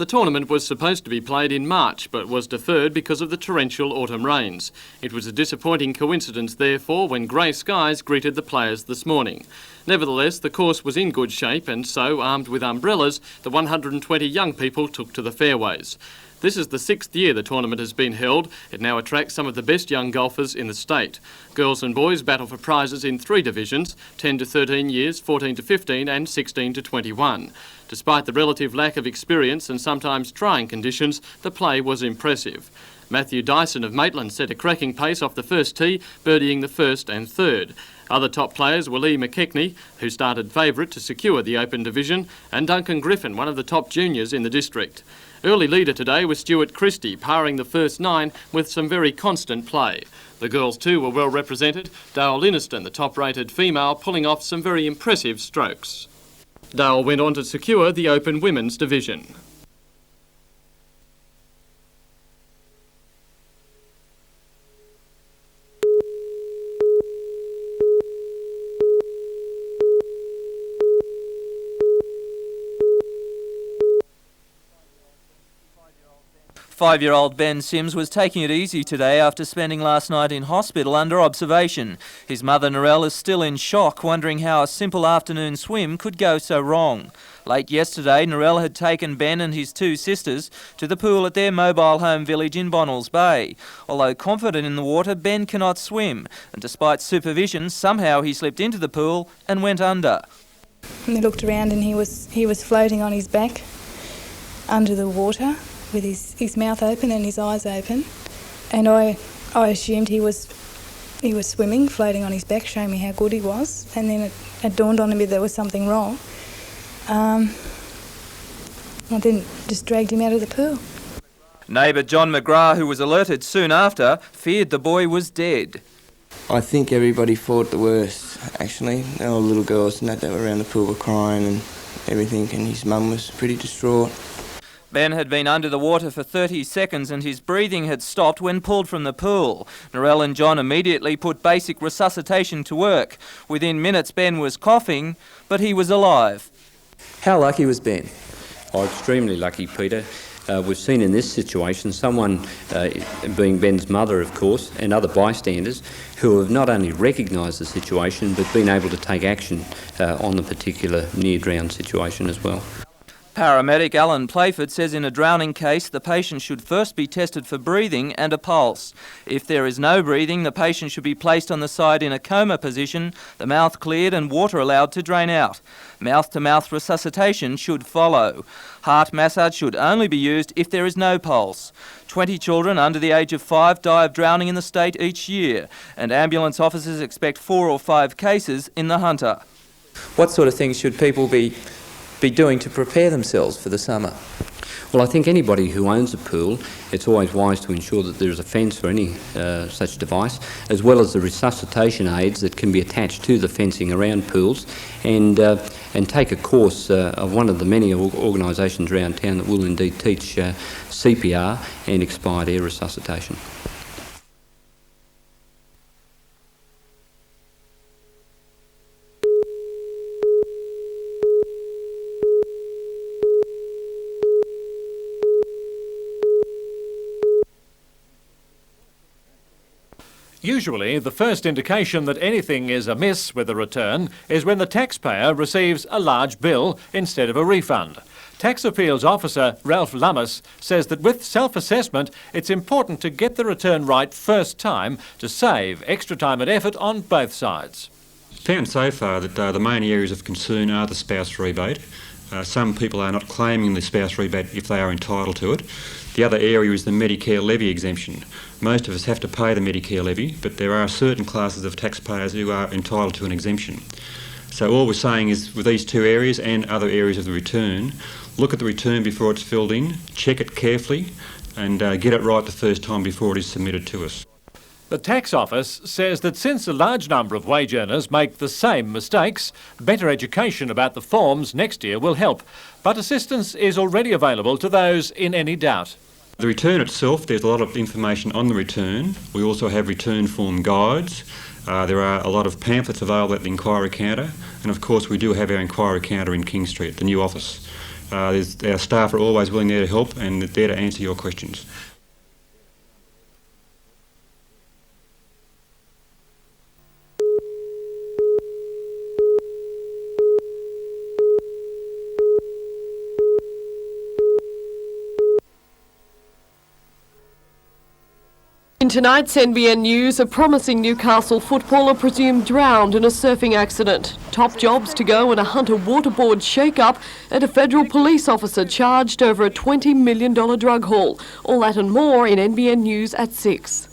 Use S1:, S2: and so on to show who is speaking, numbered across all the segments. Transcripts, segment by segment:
S1: The tournament was supposed to be played in March, but was deferred because of the torrential autumn rains. It was a disappointing coincidence, therefore, when grey skies greeted the players this morning. Nevertheless, the course was in good shape, and so, armed with umbrellas, the 120 young people took to the fairways. This is the 6th year the tournament has been held. It now attracts some of the best young golfers in the state. Girls and boys battle for prizes in 3 divisions, 10 to 13 years, 14 to 15 and 16 to 21. Despite the relative lack of experience and sometimes trying conditions, the play was impressive. Matthew Dyson of Maitland set a cracking pace off the first tee, birdieing the first and third. Other top players were Lee McKechnie, who started favourite to secure the Open Division, and Duncan Griffin, one of the top juniors in the district. Early leader today was Stuart Christie, parring the first 9 with some very constant play. The girls too were well represented, Dale Liniston, the top-rated female, pulling off some very impressive strokes. Dale went on to secure the Open Women's Division.
S2: Five-year-old Ben Sims was taking it easy today after spending last night in hospital under observation. His mother Narelle is still in shock, wondering how a simple afternoon swim could go so wrong. Late yesterday, Narelle had taken Ben and his 2 sisters to the pool at their mobile home village in Bonnells Bay. Although confident in the water, Ben cannot swim, and despite supervision, somehow he slipped into the pool and went under.
S3: And they looked around and he was floating on his back under the water, with his mouth open and his eyes open, and I assumed he was swimming, floating on his back, showing me how good he was, and then it dawned on me there was something wrong. I then just dragged him out of the pool.
S2: Neighbour John McGrath, who was alerted soon after, feared the boy was dead.
S4: I think everybody thought the worst, actually. All the little girls and that were around the pool were crying and everything, and his mum was pretty distraught.
S2: Ben had been under the water for 30 seconds and his breathing had stopped when pulled from the pool. Narelle and John immediately put basic resuscitation to work. Within minutes, Ben was coughing, but he was alive.
S5: How lucky was Ben? Oh, extremely lucky, Peter. We've seen in this situation someone, being Ben's mother, of course, and other bystanders, who have not only recognised the situation but been able to take action on the particular near-drown situation as well.
S2: Paramedic Alan Playford says in a drowning case the patient should first be tested for breathing and a pulse. If there is no breathing, the patient should be placed on the side in a coma position, the mouth cleared and water allowed to drain out. Mouth-to-mouth resuscitation should follow. Heart massage should only be used if there is no pulse. 20 children under the age of 5 die of drowning in the state each year, and ambulance officers expect 4 or 5 cases in the Hunter.
S6: What sort of things should people be doing to prepare themselves for the summer?
S5: Well, I think anybody who owns a pool, it's always wise to ensure that there's a fence for any such device, as well as the resuscitation aids that can be attached to the fencing around pools, and take a course of one of the many organisations around town that will indeed teach CPR and expired air resuscitation.
S7: Usually, the first indication that anything is amiss with a return is when the taxpayer receives a large bill instead of a refund. Tax Appeals Officer Ralph Lummis says that with self-assessment, it's important to get the return right first time to save extra time and effort on both sides.
S8: Found so far that the main areas of concern are the spouse rebate. Some people are not claiming the spouse rebate if they are entitled to it. The other area is the Medicare levy exemption. Most of us have to pay the Medicare levy, but there are certain classes of taxpayers who are entitled to an exemption. So all we're saying is, with these 2 areas and other areas of the return, look at the return before it's filled in, check it carefully, and get it right the first time before it is submitted to us.
S7: The Tax Office says that since a large number of wage earners make the same mistakes, better education about the forms next year will help. But assistance is already available to those in any doubt.
S8: The return itself, there's a lot of information on the return. We also have return form guides. There are a lot of pamphlets available at the inquiry counter, and of course we do have our inquiry counter in King Street, the new office. Our staff are always willing there to help and there to answer your questions.
S9: In tonight's NBN News, a promising Newcastle footballer presumed drowned in a surfing accident. Top jobs to go in a Hunter waterboard shake-up, and a federal police officer charged over a $20 million drug haul. All that and more in NBN News at 6.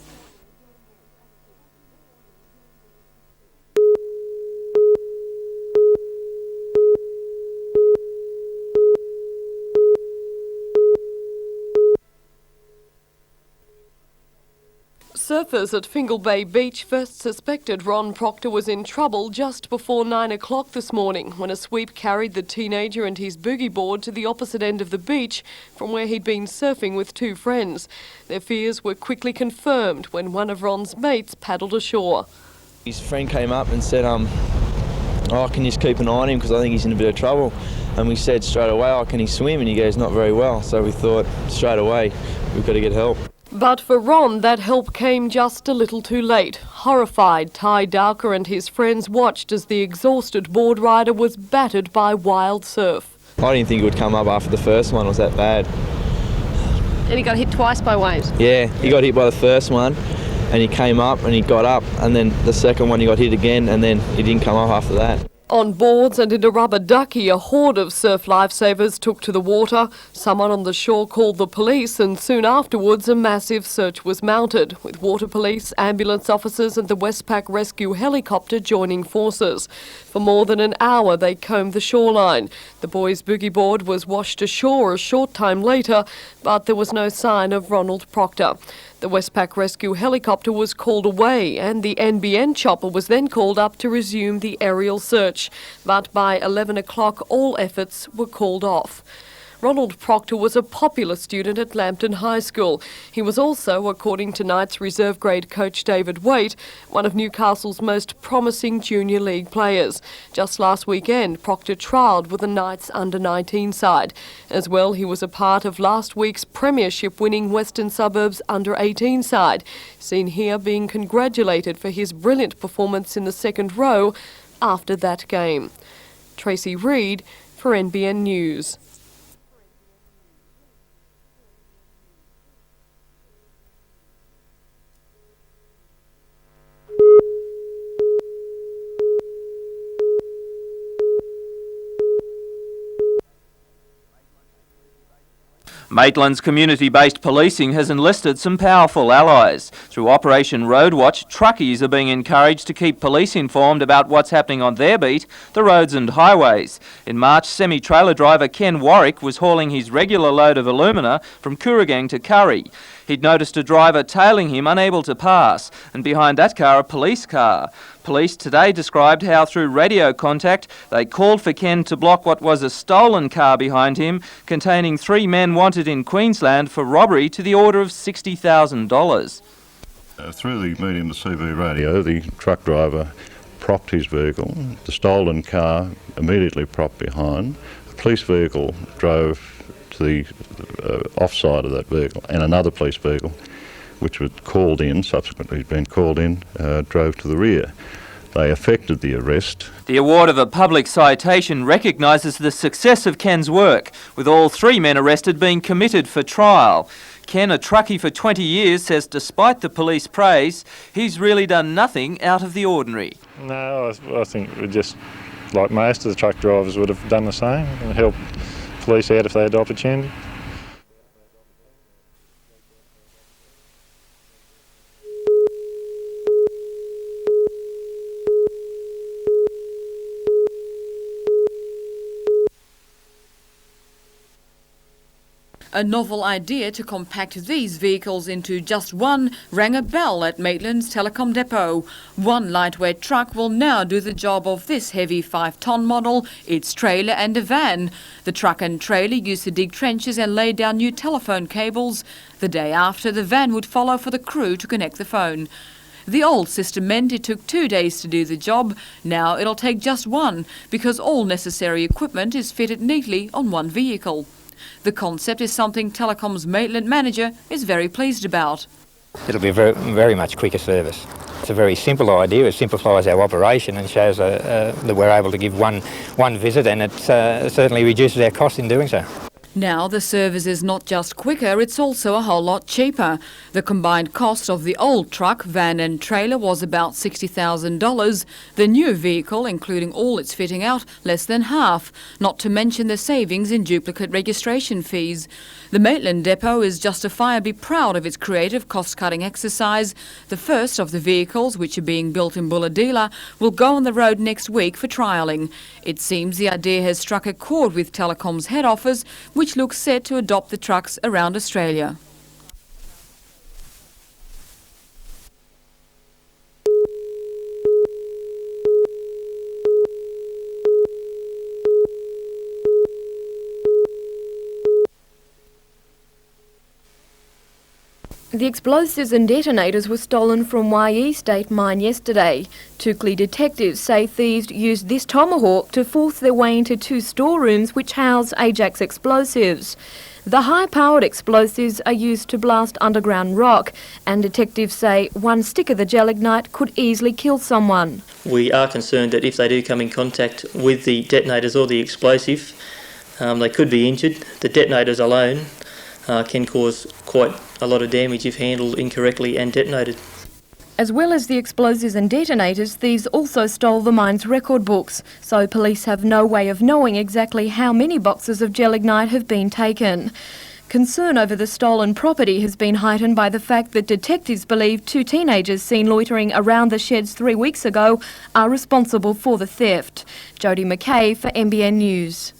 S9: Surfers at Fingal Bay Beach first suspected Ron Proctor was in trouble just before 9 o'clock this morning when a sweep carried the teenager and his boogie board to the opposite end of the beach from where he'd been surfing with two friends. Their fears were quickly confirmed when one of Ron's mates paddled ashore.
S10: His friend came up and said, oh, can you just keep an eye on him because I think he's in a bit of trouble. And we said straight away, oh, can he swim? And he goes, not very well. So we thought straight away, we've got to get help.
S9: But for Ron, that help came just a little too late. Horrified, Ty Dowker and his friends watched as the exhausted board rider was battered by wild surf.
S10: I didn't think it would come up after the first one, it was that bad.
S9: And he got hit twice by waves?
S10: Yeah, he got hit by the first one and he came up and he got up, and then the second one he got hit again and then he didn't come up after that.
S9: On boards and in a rubber ducky, a horde of surf lifesavers took to the water. Someone on the shore called the police, and soon afterwards a massive search was mounted, with water police, ambulance officers and the Westpac rescue helicopter joining forces. For more than an hour they combed the shoreline. The boys' boogie board was washed ashore a short time later, but there was no sign of Ronald Proctor. The Westpac rescue helicopter was called away and the NBN chopper was then called up to resume the aerial search. But by 11 o'clock all efforts were called off. Ronald Proctor was a popular student at Lambton High School. He was also, according to Knight's reserve grade coach David Waite, one of Newcastle's most promising junior league players. Just last weekend, Proctor trialled with the Knights under-19 side. As well, he was a part of last week's premiership-winning Western Suburbs under-18 side, seen here being congratulated for his brilliant performance in the second row after that game. Tracy Reid for NBN News.
S2: Maitland's community-based policing has enlisted some powerful allies. Through Operation Roadwatch, truckies are being encouraged to keep police informed about what's happening on their beat, the roads and highways. In March, semi-trailer driver Ken Warwick was hauling his regular load of alumina from Kooragang to Curry. He'd noticed a driver tailing him, unable to pass, and behind that car, a police car. Police today described how through radio contact they called for Ken to block what was a stolen car behind him containing 3 men wanted in Queensland for robbery to the order of $60,000.
S11: Through the medium of CV radio, the truck driver propped his vehicle. The stolen car immediately propped behind. The police vehicle drove to the offside of that vehicle, and another police vehicle, which was called in, subsequently been called in, drove to the rear. They effected the arrest.
S2: The award of a public citation recognises the success of Ken's work, with all 3 men arrested being committed for trial. Ken, a truckie for 20 years, says despite the police praise, he's really done nothing out of the ordinary.
S11: No, I think we just, like most of the truck drivers, would have done the same and helped police out if they had the opportunity.
S12: A novel idea to compact these vehicles into just one rang a bell at Maitland's Telecom depot. One lightweight truck will now do the job of this heavy 5-ton model, its trailer and a van. The truck and trailer used to dig trenches and lay down new telephone cables. The day after, the van would follow for the crew to connect the phone. The old system meant it took 2 days to do the job. Now it'll take just 1 because all necessary equipment is fitted neatly on one vehicle. The concept is something Telecom's Maitland manager is very pleased about.
S13: It'll be a very much quicker service. It's a very simple idea. It simplifies our operation and shows that we're able to give one visit, and it certainly reduces our costs in doing so.
S12: Now the service is not just quicker, it's also a whole lot cheaper. The combined cost of the old truck, van and trailer was about $60,000. The new vehicle, including all its fitting out, less than half, not to mention the savings in duplicate registration fees. The Maitland depot is justifiably proud of its creative cost-cutting exercise. The first of the vehicles, which are being built in Bulahdelah, will go on the road next week for trialling. It seems the idea has struck a chord with Telecom's head office, which looks set to adopt the trucks around Australia.
S14: The explosives and detonators were stolen from YE State Mine yesterday. Tukli detectives say thieves used this tomahawk to force their way into 2 storerooms which house Ajax explosives. The high-powered explosives are used to blast underground rock, and detectives say 1 stick of the gelignite could easily kill someone.
S2: We are concerned that if they do come in contact with the detonators or the explosive, they could be injured. The detonators alone can cause quite a lot of damage if handled incorrectly and detonated.
S14: As well as the explosives and detonators, thieves also stole the mine's record books, so police have no way of knowing exactly how many boxes of gelignite have been taken. Concern over the stolen property has been heightened by the fact that detectives believe 2 teenagers seen loitering around the sheds 3 weeks ago are responsible for the theft. Jodie McKay for NBN News.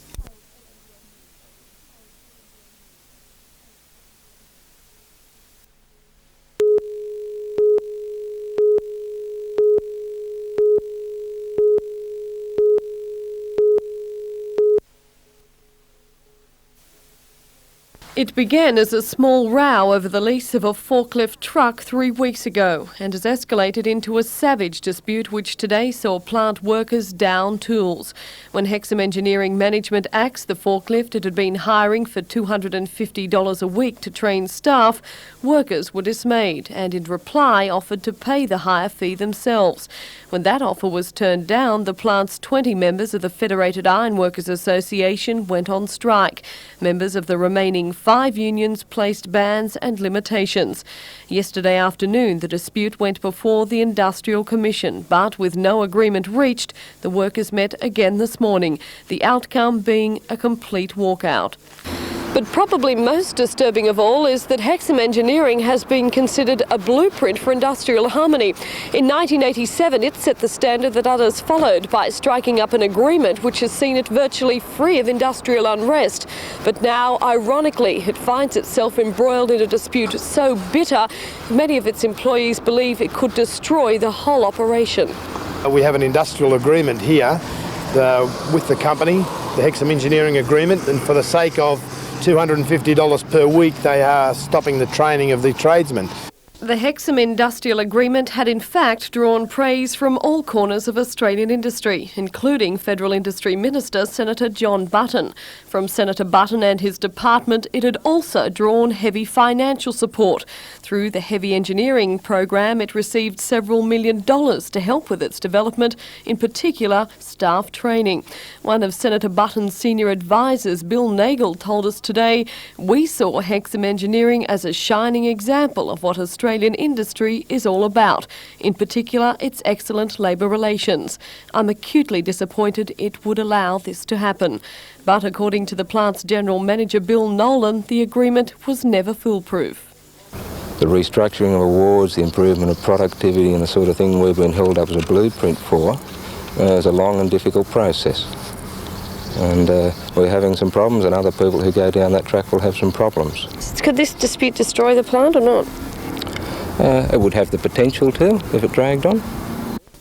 S9: It began as a small row over the lease of a forklift truck 3 weeks ago and has escalated into a savage dispute which today saw plant workers down tools. When Hexham Engineering Management axed the forklift it had been hiring for $250 a week to train staff, workers were dismayed and in reply offered to pay the higher fee themselves. When that offer was turned down, the plant's 20 members of the Federated Ironworkers Association went on strike. Members of the remaining 5 unions placed bans and limitations. Yesterday afternoon, the dispute went before the Industrial Commission, but with no agreement reached, the workers met again this morning, the outcome being a complete walkout. But probably most disturbing of all is that Hexham Engineering has been considered a blueprint for industrial harmony. In 1987, it set the standard that others followed by striking up an agreement which has seen it virtually free of industrial unrest. But now, ironically, it finds itself embroiled in a dispute so bitter, many of its employees believe it could destroy the whole operation.
S15: We have an industrial agreement here with the company, the Hexham Engineering Agreement, and for the sake of $250 per week, they are stopping the training of the tradesmen.
S9: The Hexham Industrial Agreement had in fact drawn praise from all corners of Australian industry, including Federal Industry Minister Senator John Button. From Senator Button and his department, it had also drawn heavy financial support. Through the heavy engineering program, it received several $1 million to help with its development, in particular staff training. One of Senator Button's senior advisors, Bill Nagel, told us today, "We saw Hexham Engineering as a shining example of what Australian industry is all about, in particular its excellent labour relations. I'm acutely disappointed it would allow this to happen." But according to the plant's general manager Bill Nolan, the agreement was never foolproof.
S16: The restructuring of awards, the improvement of productivity and the sort of thing we've been held up as a blueprint for is a long and difficult process. And we're having some problems, and other people who go down that track will have some problems.
S14: Could this dispute destroy the plant or not?
S16: It would have the potential to, if it dragged on.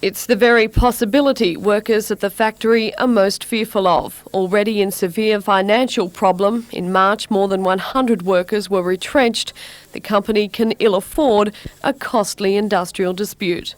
S9: It's the very possibility workers at the factory are most fearful of. Already in severe financial problem, in March more than 100 workers were retrenched. The company can ill afford a costly industrial dispute.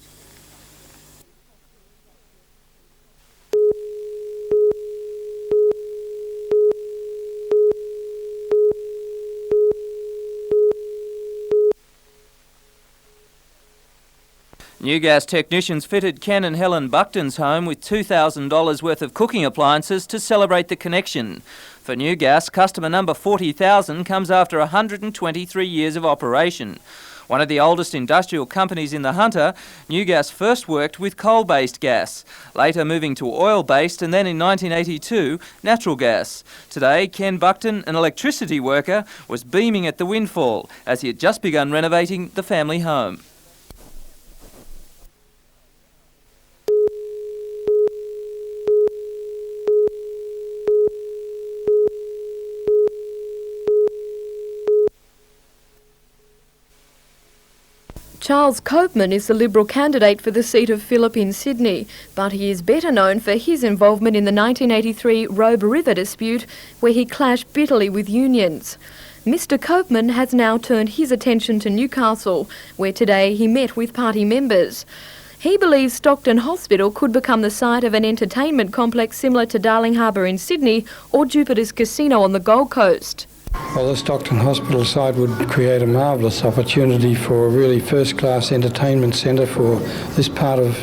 S2: New gas technicians fitted Ken and Helen Buckton's home with $2,000 worth of cooking appliances to celebrate the connection. For New Gas, customer number 40,000 comes after 123 years of operation. One of the oldest industrial companies in the Hunter, New Gas first worked with coal-based gas, later moving to oil-based and then in 1982, natural gas. Today, Ken Buckton, an electricity worker, was beaming at the windfall as he had just begun renovating the family home.
S14: Charles Copeman is the Liberal candidate for the seat of Phillip in Sydney, but he is better known for his involvement in the 1983 Robe River dispute, where he clashed bitterly with unions. Mr Copeman has now turned his attention to Newcastle, where today he met with party members. He believes Stockton Hospital could become the site of an entertainment complex similar to Darling Harbour in Sydney or Jupiter's Casino on the Gold Coast.
S17: Well, the Stockton Hospital site would create a marvellous opportunity for a really first-class entertainment centre for this part of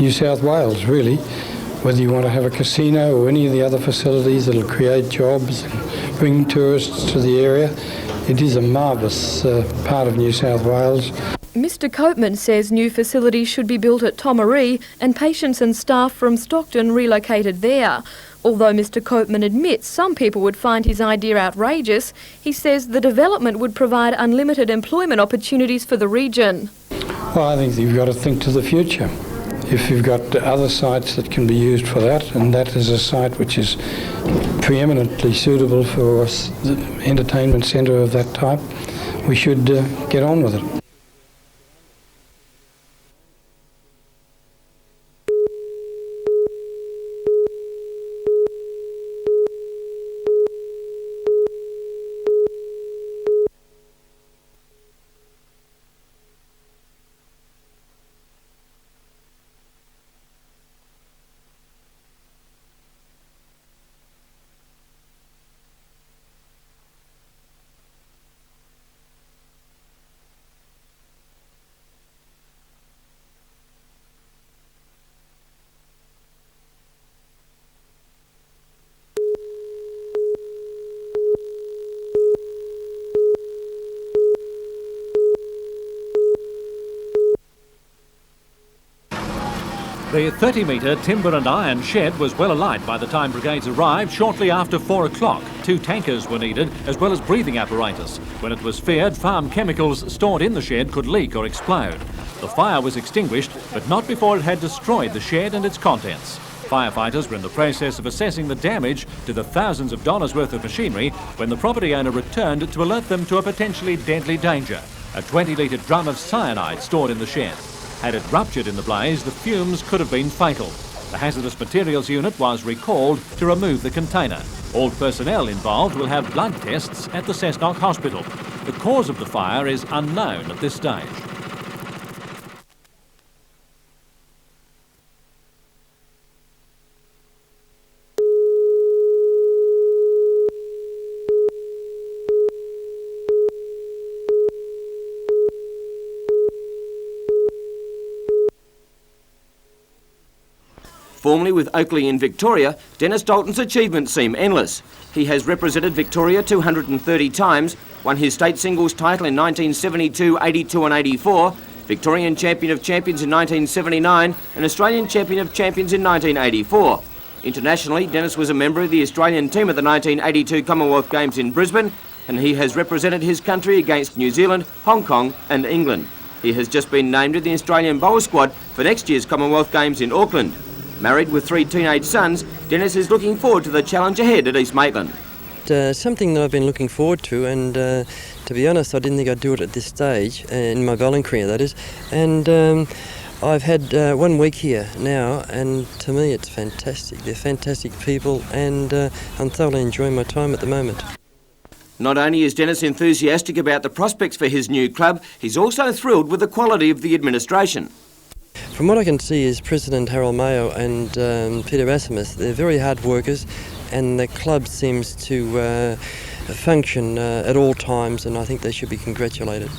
S17: New South Wales, really. Whether you want to have a casino or any of the other facilities that'll create jobs and bring tourists to the area, it is a marvellous part of New South Wales.
S14: Mr Copeman says new facilities should be built at Tomaree and patients and staff from Stockton relocated there. Although Mr Copeman admits some people would find his idea outrageous, he says the development would provide unlimited employment opportunities for the region.
S17: Well, I think you've got to think to the future. If you've got other sites that can be used for that, and that is a site which is preeminently suitable for an entertainment centre of that type, we should get on with it.
S7: The 30-metre timber and iron shed was well alight by the time brigades arrived shortly after 4 o'clock. 2 tankers were needed, as well as breathing apparatus, when it was feared farm chemicals stored in the shed could leak or explode. The fire was extinguished, but not before it had destroyed the shed and its contents. Firefighters were in the process of assessing the damage to the thousands of dollars worth of machinery when the property owner returned to alert them to a potentially deadly danger, a 20-litre drum of cyanide stored in the shed. Had it ruptured in the blaze, the fumes could have been fatal. The Hazardous Materials Unit was recalled to remove the container. All personnel involved will have blood tests at the Cessnock Hospital. The cause of the fire is unknown at this stage.
S18: Formerly with Oakley in Victoria, Dennis Dalton's achievements seem endless. He has represented Victoria 230 times, won his state singles title in 1972, 82 and 84, Victorian Champion of Champions in 1979 and Australian Champion of Champions in 1984. Internationally, Dennis was a member of the Australian team at the 1982 Commonwealth Games in Brisbane, and he has represented his country against New Zealand, Hong Kong and England. He has just been named to the Australian bowl squad for next year's Commonwealth Games in Auckland. Married with 3 teenage sons, Dennis is looking forward to the challenge ahead at East Maitland.
S19: Something that I've been looking forward to, and to be honest, I didn't think I'd do it at this stage, in my bowling career that is, and I've had 1 week here now, and to me it's fantastic. They're fantastic people, and I'm thoroughly enjoying my time at the moment.
S18: Not only is Dennis enthusiastic about the prospects for his new club, he's also thrilled with the quality of the administration.
S19: From what I can see is President Harold Mayo and Peter Asimus, they're very hard workers, and the club seems to function at all times, and I think they should be congratulated.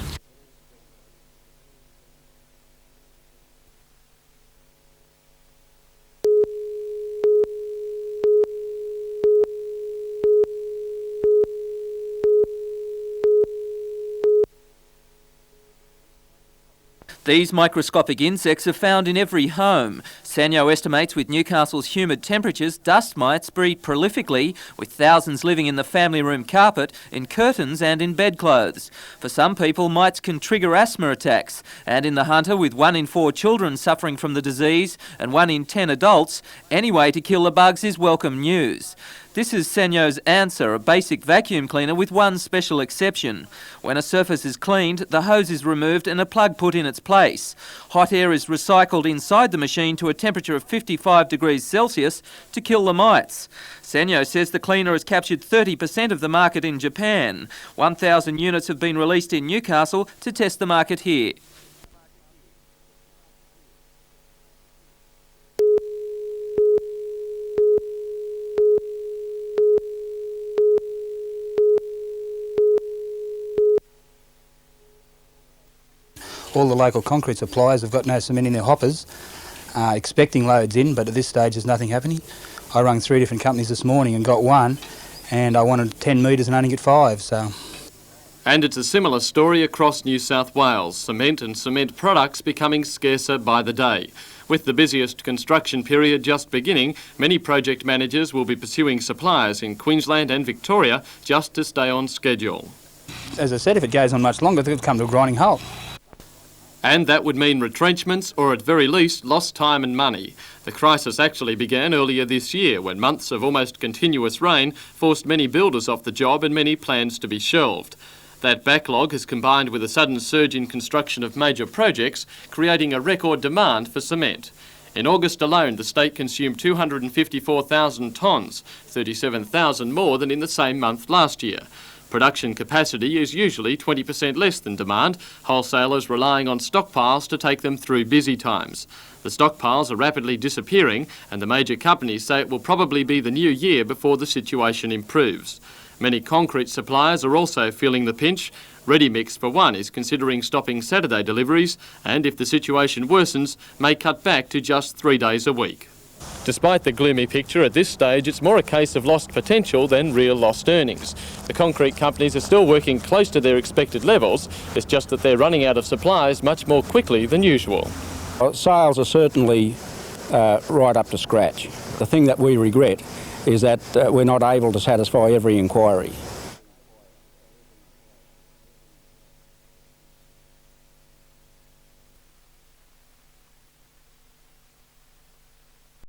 S2: These microscopic insects are found in every home. Sanyo estimates with Newcastle's humid temperatures, dust mites breed prolifically, with thousands living in the family room carpet, in curtains and in bedclothes. For some people, mites can trigger asthma attacks, and in the Hunter, with 1 in 4 children suffering from the disease and 1 in 10 adults, any way to kill the bugs is welcome news. This is Sanyo's answer, a basic vacuum cleaner with one special exception. When a surface is cleaned, the hose is removed and a plug put in its place. Hot air is recycled inside the machine to a temperature of 55 degrees Celsius to kill the mites. Sanyo says the cleaner has captured 30% of the market in Japan. 1,000 units have been released in Newcastle to test the market here.
S20: All the local concrete suppliers have got no cement in their hoppers, expecting loads in, but at this stage there's nothing happening. I rang 3 different companies this morning and got one, and I wanted 10 metres and only get 5, so...
S1: And it's a similar story across New South Wales, cement and cement products becoming scarcer by the day. With the busiest construction period just beginning, many project managers will be pursuing suppliers in Queensland and Victoria just to stay on schedule.
S20: As I said, if it goes on much longer, it'll come to a grinding halt.
S1: And that would mean retrenchments or at very least lost time and money. The crisis actually began earlier this year when months of almost continuous rain forced many builders off the job and many plans to be shelved. That backlog has combined with a sudden surge in construction of major projects, creating a record demand for cement. In August alone, the state consumed 254,000 tonnes, 37,000 more than in the same month last year. Production capacity is usually 20% less than demand, wholesalers relying on stockpiles to take them through busy times. The stockpiles are rapidly disappearing, and the major companies say it will probably be the new year before the situation improves. Many concrete suppliers are also feeling the pinch. Ready-Mix, for one, is considering stopping Saturday deliveries and, if the situation worsens, may cut back to just 3 days a week. Despite the gloomy picture at this stage, it's more a case of lost potential than real lost earnings. The concrete companies are still working close to their expected levels. It's just that they're running out of supplies much more quickly than usual.
S21: Sales are certainly right up to scratch. The thing that we regret is that we're not able to satisfy every inquiry.